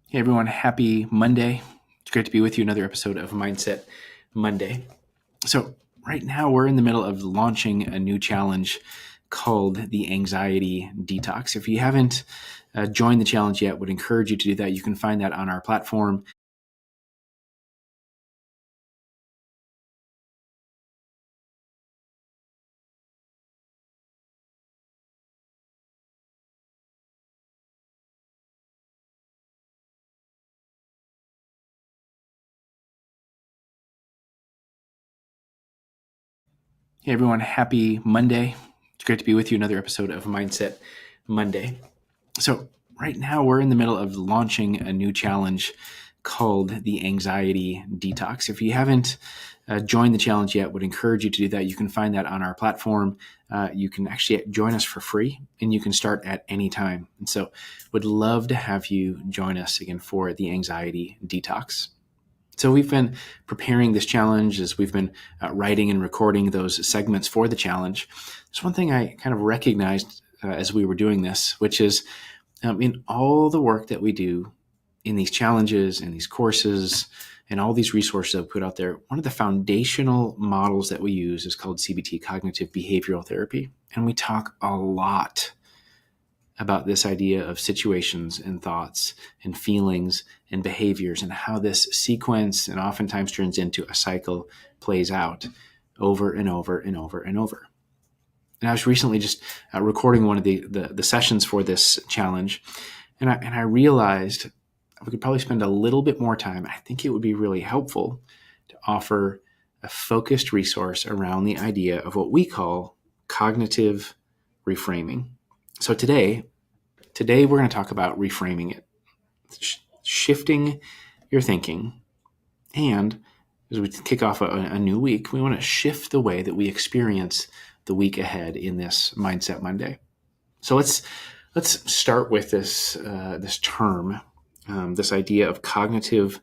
Hey everyone, happy Monday. It's great to be with you. Another episode of Mindset Monday. So, right now we're in the middle of launching a new challenge called the Anxiety Detox. If you haven't joined the challenge yet, would encourage you to do that. You can find that on our platform. Hey everyone, happy Monday. It's great to be with you. Another episode of Mindset Monday. So, right now we're in the middle of launching a new challenge called the Anxiety Detox. If you haven't joined the challenge yet, would encourage you to do that. You can find that on our platform. You can actually join us for free, and you can start at any time. And so, would love to have you join us again for the Anxiety Detox. So we've been preparing this challenge as we've been writing and recording those segments for the challenge. There's one thing I kind of recognized as we were doing this, which is in all the work that we do in these challenges and these courses and all these resources that we put out there, one of the foundational models that we use is called CBT, cognitive behavioral therapy. And we talk a lot about this idea of situations and thoughts and feelings and behaviors and how this sequence and oftentimes turns into a cycle plays out over and over and over and over. And I was recently just recording one of the sessions for this challenge, and I realized we could probably spend a little bit more time. I think it would be really helpful to offer a focused resource around the idea of what we call cognitive reframing. So today we're going to talk about reframing it, shifting your thinking. And as we kick off a new week, we want to shift the way that we experience the week ahead in this Mindset Monday. So let's start with this term, this idea of cognitive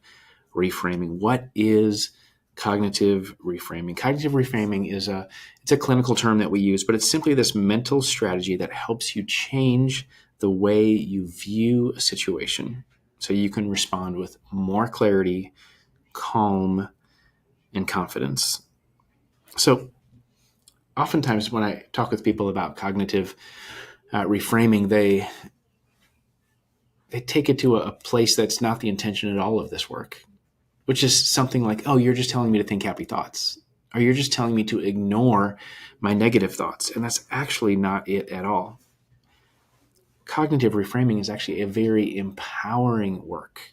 reframing. What is cognitive reframing? Cognitive reframing it's a clinical term that we use, but it's simply this mental strategy that helps you change the way you view a situation so you can respond with more clarity, calm, and confidence. So oftentimes when I talk with people about cognitive reframing, they take it to a place that's not the intention at all of this work, which is something like, oh, you're just telling me to think happy thoughts, or you're just telling me to ignore my negative thoughts. And that's actually not it at all. Cognitive reframing is actually a very empowering work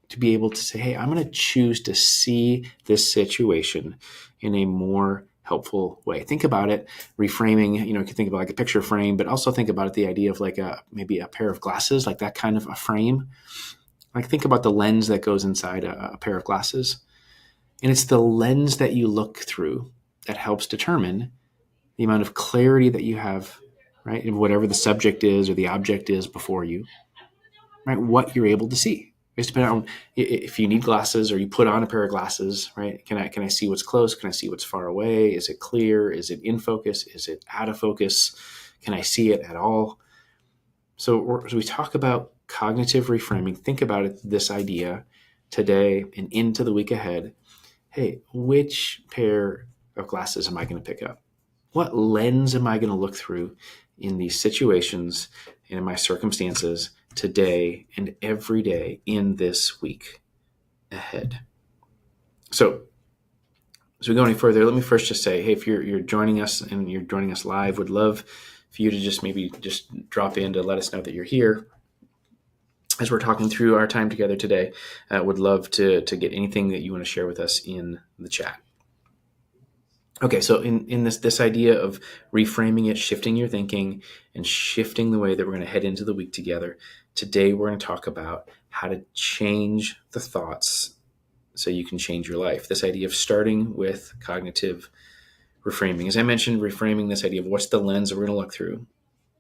to be able to say, hey, I'm going to choose to see this situation in a more helpful way. Think about it, reframing, you can think about like a picture frame, but also think about it, the idea of like maybe a pair of glasses, like that kind of a frame. Like think about the lens that goes inside a pair of glasses. And it's the lens that you look through that helps determine the amount of clarity that you have, right? In whatever the subject is or the object is before you, right? What you're able to see. It's depending on if you need glasses or you put on a pair of glasses, right? Can I see what's close? Can I see what's far away? Is it clear? Is it in focus? Is it out of focus? Can I see it at all? So as we talk about cognitive reframing, think about it, this idea today and into the week ahead. Hey, which pair of glasses am I going to pick up? What lens am I going to look through in these situations and in my circumstances today and every day in this week ahead? So as we go any further, let me first just say, hey, if you're joining us and you're joining us live, would love for you to just drop in to let us know that you're here. As we're talking through our time together today, would love to get anything that you want to share with us in the chat. Okay, so in this idea of reframing it, shifting your thinking, and shifting the way that we're going to head into the week together, today we're going to talk about how to change the thoughts so you can change your life. This idea of starting with cognitive reframing. As I mentioned, reframing, this idea of what's the lens that we're going to look through,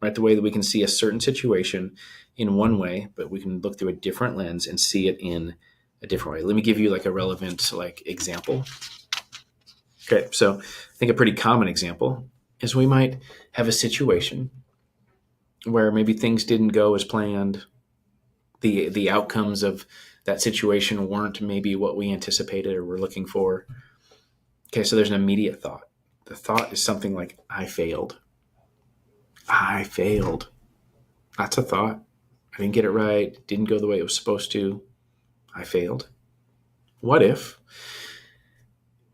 right? The way that we can see a certain situation in one way, but we can look through a different lens and see it in a different way. Let me give you like a relevant example. Okay, so I think a pretty common example is we might have a situation where maybe things didn't go as planned. The outcomes of that situation weren't maybe what we anticipated or were looking for. Okay, so there's an immediate thought. The thought is something like, I failed. I failed. That's a thought. I didn't get it right. It didn't go the way it was supposed to. I failed. What if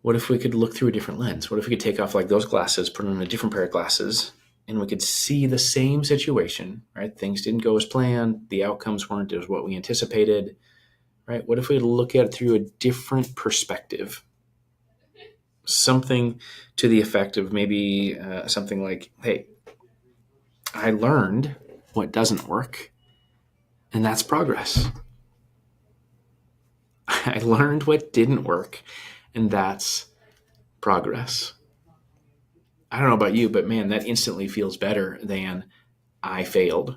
we could look through a different lens? What if we could take off like those glasses, put on a different pair of glasses, and we could see the same situation, right? Things didn't go as planned. The outcomes weren't as what we anticipated, right? What if we look at it through a different perspective? Something to the effect of maybe something like, hey, I learned what doesn't work, and that's progress. I learned what didn't work, and that's progress. I don't know about you, but man, that instantly feels better than I failed.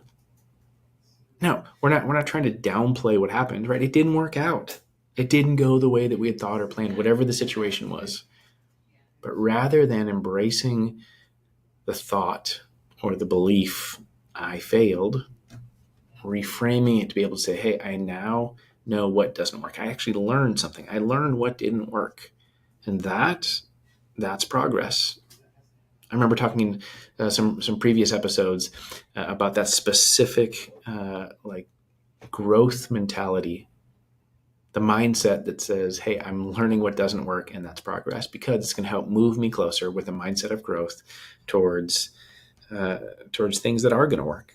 No, we're not trying to downplay what happened, right? It didn't work out. It didn't go the way that we had thought or planned, whatever the situation was. But rather than embracing the thought or the belief, I failed, reframing it to be able to say, hey, I now know what doesn't work. I actually learned something. I learned what didn't work. And that's progress. I remember talking in some previous episodes about that specific like growth mentality, the mindset that says, hey, I'm learning what doesn't work, and that's progress, because it's going to help move me closer with a mindset of growth towards things that are going to work.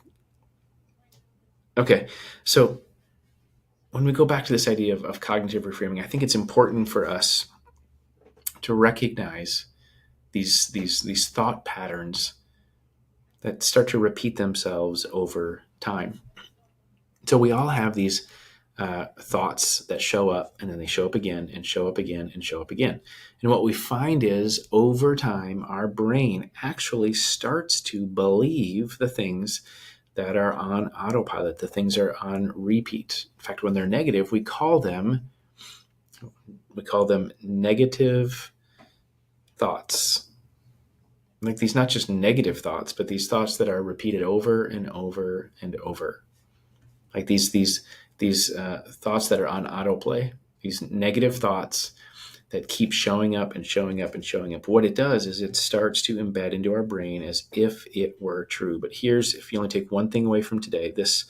Okay, so when we go back to this idea of cognitive reframing, I think it's important for us to recognize these thought patterns that start to repeat themselves over time. So we all have these thoughts that show up, and then they show up again and show up again and show up again. And what we find is over time, our brain actually starts to believe the things that are on autopilot, the things are on repeat. In fact, when they're negative, we call them negative thoughts. Like these, not just negative thoughts, but these thoughts that are repeated over and over and over. Like these thoughts that are on autoplay, these negative thoughts that keep showing up and showing up and showing up. What it does is it starts to embed into our brain as if it were true. But if you only take one thing away from today, this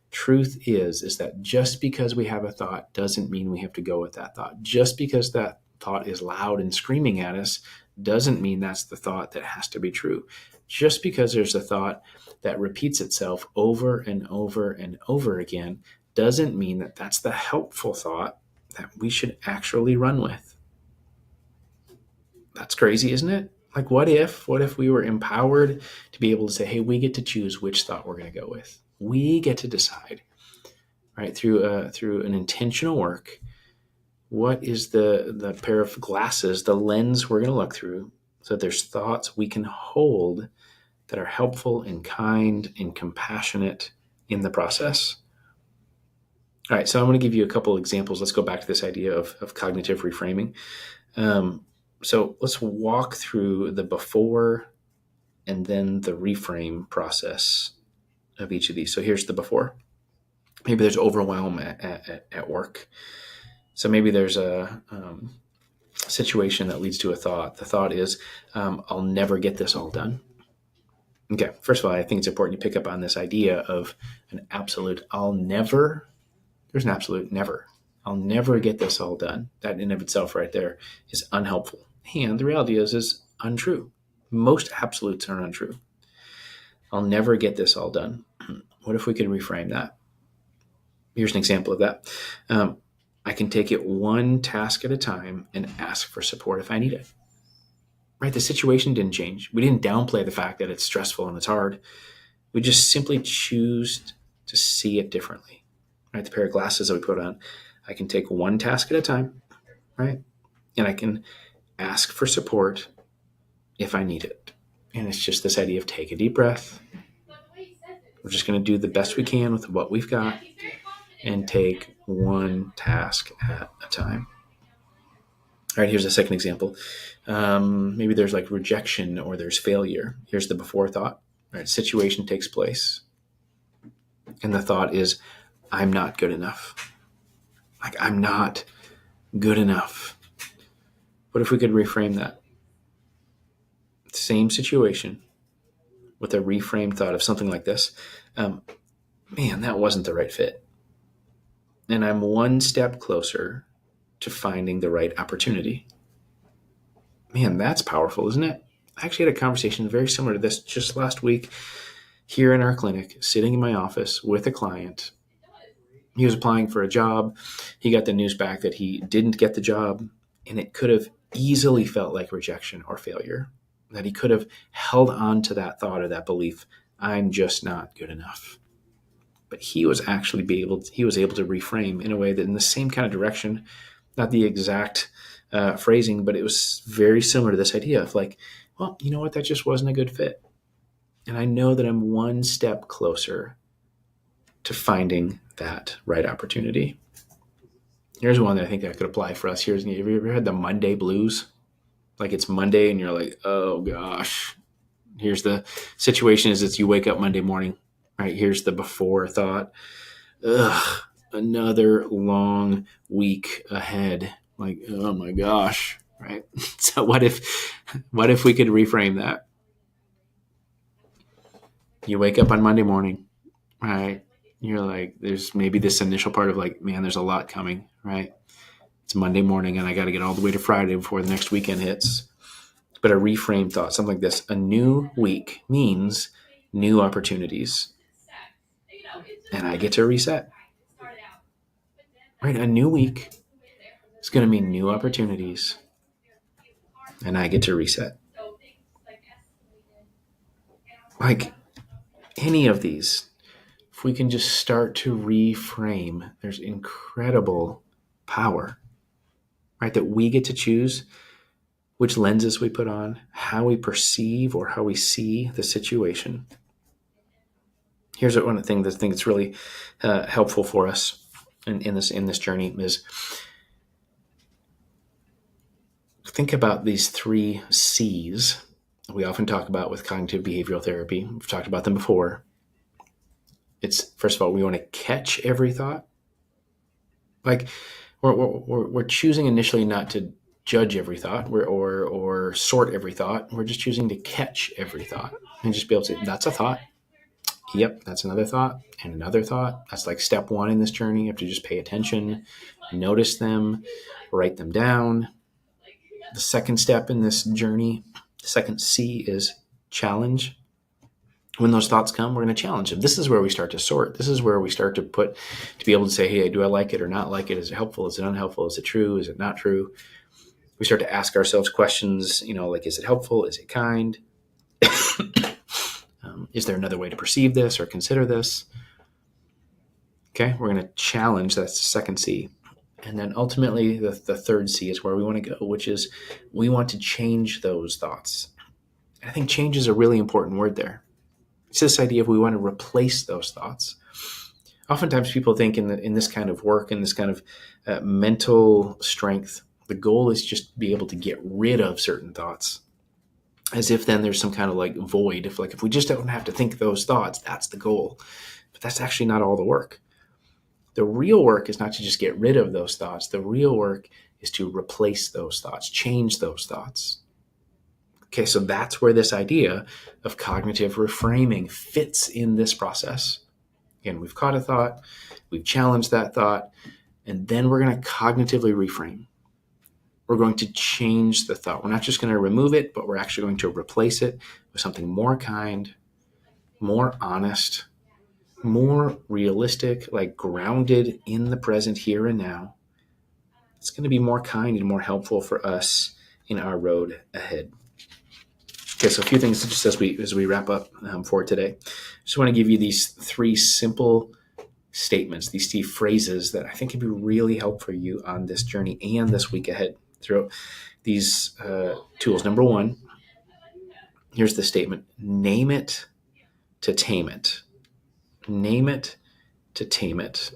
truth is that just because we have a thought doesn't mean we have to go with that thought. Just because that thought is loud and screaming at us doesn't mean that's the thought that has to be true. Just because there's a thought that repeats itself over and over and over again doesn't mean that that's the helpful thought that we should actually run with. That's crazy, isn't it? Like, what if we were empowered to be able to say, hey, we get to choose which thought we're going to go with. We get to decide, right? Through an intentional work, what is the pair of glasses, the lens we're going to look through, so that there's thoughts we can hold that are helpful and kind and compassionate in the process. All right, so I'm going to give you a couple examples. Let's go back to this idea of cognitive reframing. So let's walk through the before and then the reframe process of each of these. So here's the before. Maybe there's overwhelm at work. So maybe there's a situation that leads to a thought. The thought is, I'll never get this all done. Okay, first of all, I think it's important you pick up on this idea of an absolute there's an absolute never. I'll never get this all done. That in of itself right there is unhelpful. And the reality is untrue. Most absolutes are untrue. I'll never get this all done. What if we could reframe that? Here's an example of that. I can take it one task at a time and ask for support if I need it. Right? The situation didn't change. We didn't downplay the fact that it's stressful and it's hard. We just simply choose to see it differently. Right? The pair of glasses that we put on, I can take one task at a time, right? And I can ask for support if I need it. And it's just this idea of take a deep breath. We're just going to do the best we can with what we've got and take one task at a time. All right, here's a second example. Maybe there's like rejection or there's failure. Here's the before thought. All right, situation takes place. And the thought is, I'm not good enough. Like, I'm not good enough. What if we could reframe that? Same situation with a reframed thought of something like this. Um, Man, that wasn't the right fit. And I'm one step closer to finding the right opportunity. Man, that's powerful, isn't it? I actually had a conversation very similar to this just last week here in our clinic, sitting in my office with a client. He was applying for a job. He got the news back that he didn't get the job, and it could have easily felt like rejection or failure. That he could have held on to that thought or that belief, I'm just not good enough. But he was able to reframe in a way that in the same kind of direction, not the exact phrasing, but it was very similar to this idea of like, well, you know what, that just wasn't a good fit. And I know that I'm one step closer to finding that right opportunity. Here's one that I think that could apply for us. Have you ever had the Monday blues? Like it's Monday and you're like, oh gosh. Here's the situation is it's you wake up Monday morning, right? Here's the before thought. Ugh, another long week ahead. Like, oh my gosh, right? So what if we could reframe that? You wake up on Monday morning, right? You're like, there's maybe this initial part of like, man, there's a lot coming, right? It's Monday morning and I got to get all the way to Friday before the next weekend hits. But a reframed thought, something like this: a new week means new opportunities, and I get to reset. Right? A new week is going to mean new opportunities, and I get to reset. Like any of these, if we can just start to reframe, there's incredible power, right? That we get to choose which lenses we put on, how we perceive or how we see the situation. Here's one of the things that's really helpful for us in this journey is think about these 3 C's we often talk about with cognitive behavioral therapy. We've talked about them before. It's, first of all, we want to catch every thought. Like we're choosing initially not to judge every thought or sort every thought. We're just choosing to catch every thought and just be able to say, that's a thought. Yep, that's another thought and another thought. That's like step 1 in this journey. You have to just pay attention, notice them, write them down. The second step in this journey, the second C, is challenge. When those thoughts come, we're going to challenge them. This is where we start to sort. This is where we start to be able to say, hey, do I like it or not like it? Is it helpful? Is it unhelpful? Is it true? Is it not true? We start to ask ourselves questions, like, is it helpful? Is it kind? Is there another way to perceive this or consider this? Okay, we're going to challenge. That's the second C. And then ultimately, the third C is where we want to go, which is we want to change those thoughts. I think change is a really important word there. It's this idea of we want to replace those thoughts. Oftentimes people think in this kind of work, in this kind of mental strength, the goal is just to be able to get rid of certain thoughts, as if then there's some kind of like void. If we just don't have to think those thoughts, that's the goal. But that's actually not all the work. The real work is not to just get rid of those thoughts. The real work is to replace those thoughts, change those thoughts. Okay, so that's where this idea of cognitive reframing fits in this process. Again, we've caught a thought, we've challenged that thought, and then we're going to cognitively reframe. We're going to change the thought. We're not just going to remove it, but we're actually going to replace it with something more kind, more honest, more realistic, like grounded in the present here and now. It's going to be more kind and more helpful for us in our road ahead. Okay, so a few things just as we wrap up for today. I just want to give you these 3 simple statements, these 3 phrases that I think can be really helpful for you on this journey and this week ahead through these tools. Number 1, here's the statement: name it to tame it. Name it to tame it.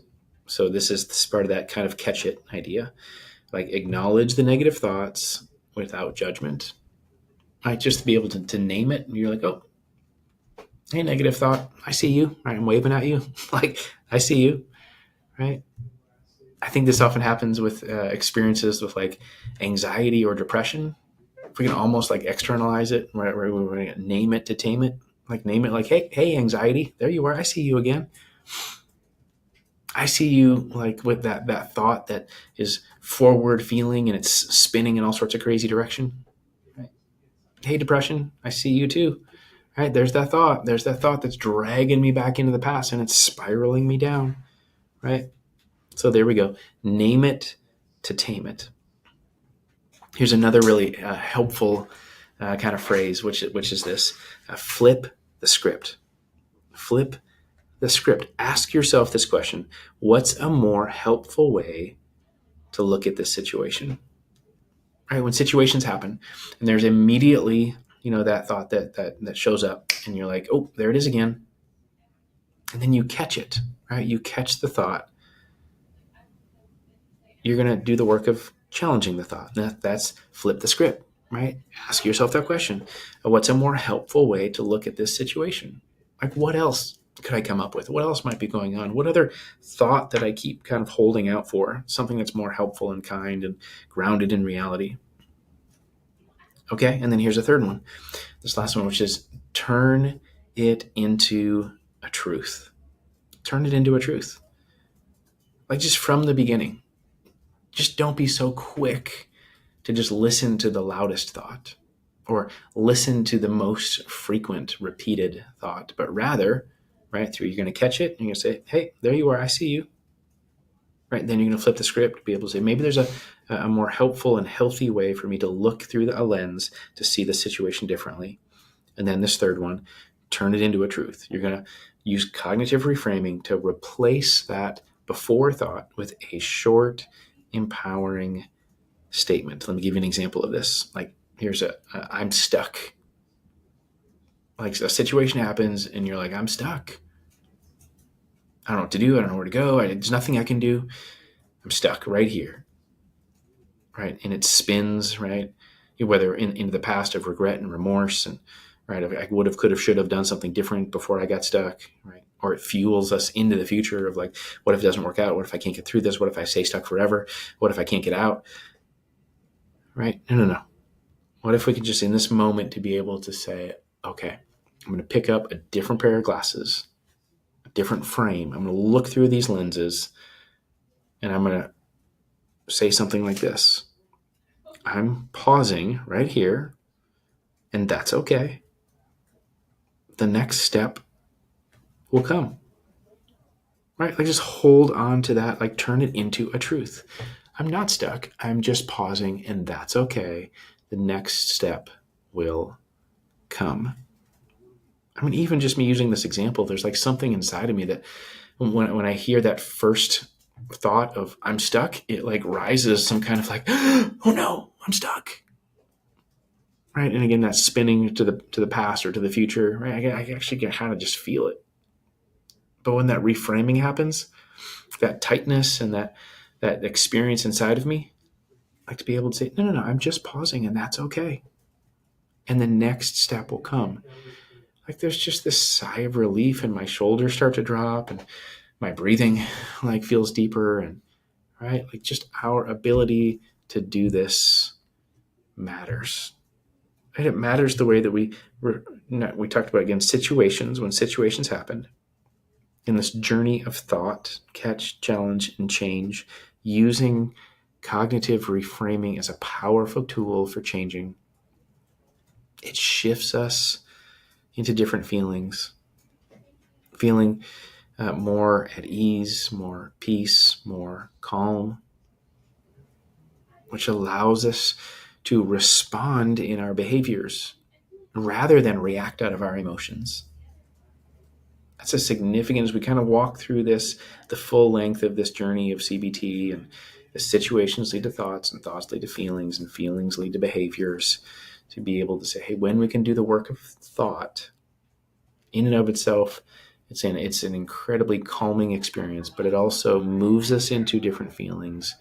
So this is part of that kind of catch it idea. Like, acknowledge the negative thoughts without judgment. Right, just to be able to name it, and you're like, oh, hey, negative thought, I see you. Right, I'm waving at you. Like, I see you. right? I think this often happens with experiences with like anxiety or depression. If we can almost like externalize it, where we name it to tame it, like name it like, hey, anxiety, there you are. I see you again. I see you like with that thought that is forward feeling and it's spinning in all sorts of crazy direction. Right? Hey, depression, I see you too. Right? There's that thought. There's that thought that's dragging me back into the past and it's spiraling me down. Right? So there we go. Name it to tame it. Here's another really helpful kind of phrase, which is this: flip the script. Flip the script. Ask yourself this question: what's a more helpful way to look at this situation? Right? When situations happen, and there's immediately that thought that shows up, and you're like, oh, there it is again, and then you catch it. Right? You catch the thought. You're going to do the work of challenging the thought. That's flip the script, right? Ask yourself that question. What's a more helpful way to look at this situation? Like, what else could I come up with? What else might be going on? What other thought that I keep kind of holding out for? Something that's more helpful and kind and grounded in reality. Okay, and then here's a third one. This last one, which is turn it into a truth. Turn it into a truth. Like just from the beginning. Just don't be so quick to just listen to the loudest thought or listen to the most frequent repeated thought, but rather, right, you're going to catch it and you're going to say, hey, there you are. I see you. Right. Then you're going to flip the script, be able to say, maybe there's a more helpful and healthy way for me to look through a lens to see the situation differently. And then this third one, turn it into a truth. You're going to use cognitive reframing to replace that before thought with a short, empowering statement. Let me give you an example of this. Like, here's I'm stuck. Like a situation happens and you're like, I'm stuck. I don't know what to do. I don't know where to go. There's nothing I can do. I'm stuck right here. Right. And it spins, right? Whether into the past of regret and remorse and right, I would have, could have, should have done something different before I got stuck, right? Or it fuels us into the future of like, what if it doesn't work out? What if I can't get through this? What if I stay stuck forever? What if I can't get out? Right? No. What if we could just in this moment to be able to say, okay, I'm going to pick up a different pair of glasses, a different frame. I'm going to look through these lenses and I'm going to say something like this. I'm pausing right here and that's okay. The next step will come. Right? Like just hold on to that, like turn it into a truth. I'm not stuck. I'm just pausing and that's okay. The next step will come. I mean, even just me using this example, there's like something inside of me that when I hear that first thought of I'm stuck, it like rises some kind of like, oh no, I'm stuck. Right. And again, that's spinning to the past or to the future. Right. I actually can kind of just feel it. But when that reframing happens, that tightness and that experience inside of me, I like to be able to say, no, I'm just pausing and that's okay. And the next step will come. Like there's just this sigh of relief and my shoulders start to drop and my breathing like feels deeper and right. Like just our ability to do this matters. And it matters the way that we talked about again, situations, when situations happen in this journey of thought, catch, challenge, and change, using cognitive reframing as a powerful tool for changing. It shifts us into different feelings, feeling more at ease, more peace, more calm, which allows us to respond in our behaviors rather than react out of our emotions. That's a significant as we kind of walk through this, the full length of this journey of CBT, and the situations lead to thoughts and thoughts lead to feelings and feelings lead to behaviors, to be able to say, hey, when we can do the work of thought in and of itself, it's an incredibly calming experience, but it also moves us into different feelings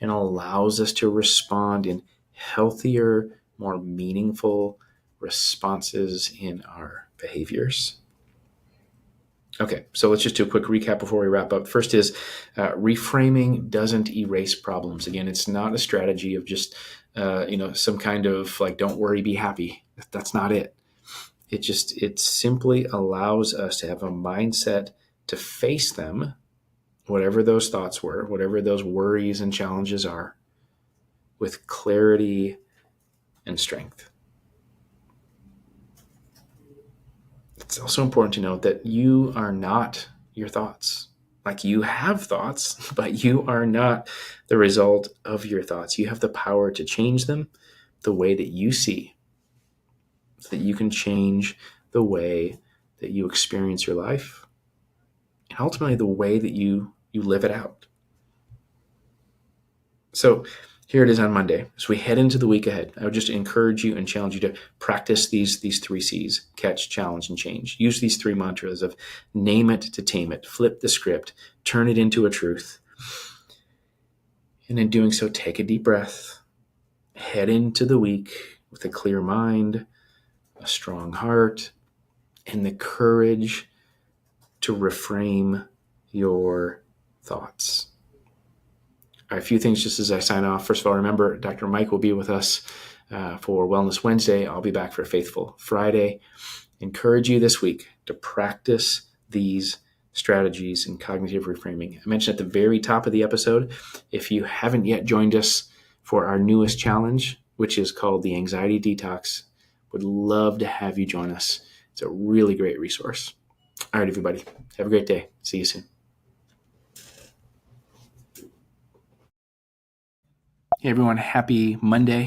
and allows us to respond in healthier, more meaningful responses in our behaviors. Okay, so let's just do a quick recap before we wrap up. First is reframing doesn't erase problems. Again, it's not a strategy of just some kind of like don't worry, be happy. That's not it. It simply allows us to have a mindset to face them, whatever those thoughts were, whatever those worries and challenges are, with clarity and strength. It's also important to note that you are not your thoughts. Like you have thoughts, but you are not the result of your thoughts. You have the power to change them the way that you see, so that you can change the way that you experience your life and ultimately the way that you live it out. So here it is on Monday. As we head into the week ahead, I would just encourage you and challenge you to practice these three C's: catch, challenge, and change. Use these three mantras of name it to tame it, flip the script, turn it into a truth. And in doing so, take a deep breath, head into the week with a clear mind, a strong heart, and the courage to reframe your thoughts. All right, a few things just as I sign off. First of all, remember, Dr. Mike will be with us for Wellness Wednesday. I'll be back for Faithful Friday. Encourage you this week to practice these strategies in cognitive reframing. I mentioned at the very top of the episode, if you haven't yet joined us for our newest challenge, which is called the Anxiety Detox, would love to have you join us. It's a really great resource. All right, everybody, have a great day. See you soon. Hey, everyone, happy Monday.